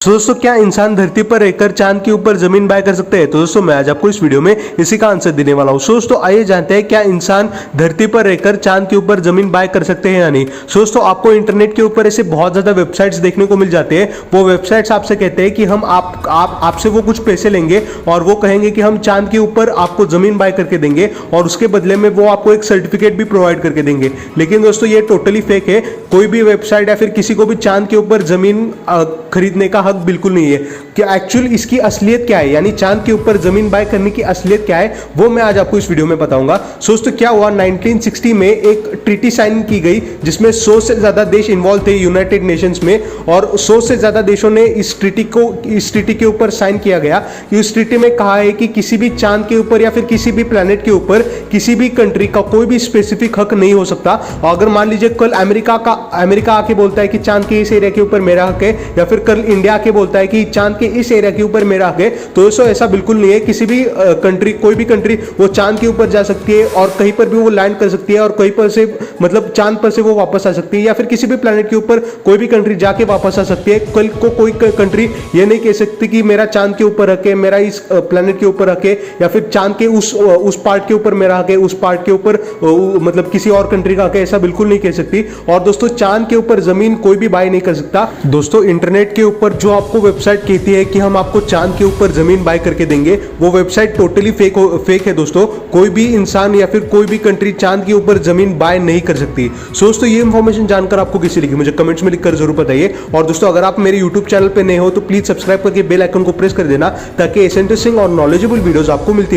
तो दोस्तों क्या इंसान धरती पर रहकर चांद के ऊपर जमीन बाय कर सकते हैं? तो दोस्तों मैं आज आपको इस वीडियो में इसी का आंसर देने वाला हूं। दोस्तों आइए जानते हैं क्या इंसान धरती पर रहकर चांद के ऊपर जमीन बाय कर सकते हैं या नहीं। दोस्तों आपको इंटरनेट के ऊपर ऐसे बहुत ज्यादा वेबसाइट्स देखने को मिल जाते हैं। वो वेबसाइट्स आपसे कहते हैं कि हम आपसे वो कुछ पैसे लेंगे और वो कहेंगे कि हम चांद के ऊपर आपको जमीन बाय करके देंगे और उसके बदले में वो आपको एक सर्टिफिकेट भी प्रोवाइड करके देंगे। लेकिन दोस्तों ये टोटली फेक है। कोई भी वेबसाइट या फिर किसी को भी चांद के ऊपर जमीन खरीदने का हक बिल्कुल नहीं है। कि एक्चुअल इसकी असलियत क्या है, यानी चांद के ऊपर जमीन बाय करने की असलियत क्या है, वो मैं आज आपको इस वीडियो में बताऊंगा। दोस्तों क्या हुआ, 1960 में एक ट्रीटी साइन की गई जिसमें 100 से ज्यादा देश इन्वॉल्व थे यूनाइटेड नेशंस में, और 100 से ज्यादा देशों ने इस ट्रीटी के ऊपर साइन किया गया। इस ट्रीटी में कहा है कि किसी भी चांद के ऊपर या फिर किसी भी प्लेनेट के ऊपर किसी भी कंट्री का कोई भी स्पेसिफिक हक नहीं हो सकता। और अगर मान लीजिए कल अमेरिका आके बोलता है कि चांद के इस एरिया के ऊपर मेरा हक है, या फिर कल इंडिया आके बोलता है कि चांद के इस एरिया के ऊपर मेरा हक है, तो दोस्तों ऐसा बिल्कुल नहीं है। किसी भी कंट्री, कोई भी कंट्री वो चांद के ऊपर जा सकती है और कहीं पर भी वो लैंड कर सकती है और कहीं पर से मतलब चांद पर से वो वापस आ सकती है, या फिर किसी भी प्लेनेट के ऊपर कोई भी कंट्री जाके वापस आ सकती है। कल को कोई कंट्री ये नहीं कह सकती कि मेरा चांद के ऊपर हक है, मेरा इस प्लेनेट के ऊपर हक है, या फिर चांद के उस पार्ट के ऊपर मेरा हक है, उस पार्ट के ऊपर मतलब किसी और कंट्री का हक है, ऐसा बिल्कुल नहीं कह सकती। और दोस्तों चांद के ऊपर जमीन कोई भी बाय नहीं कर सकता। दोस्तों इंटरनेट के ऊपर जो आपको वेबसाइट कहती है कि हम आपको चांद के ऊपर जमीन बाय करके देंगे, वो वेबसाइट टोटली फेक है दोस्तों। कोई भी इंसान या फिर कोई भी कंट्री चांद के ऊपर जमीन बाय नहीं कर सकती। दोस्तों ये इंफॉर्मेशन जानकर आपको कैसी लगी मुझे कमेंट्स में लिखकर जरूर बताइए। और दोस्तों अगर आप मेरे यूट्यूब चैनल पे नए हो तो प्लीज सब्सक्राइब करके बेल आइकन को प्रेस कर देना, ताकि ऐसे इंटरेस्टिंग और नॉलेजेबल वीडियोस आपको मिलती रहे।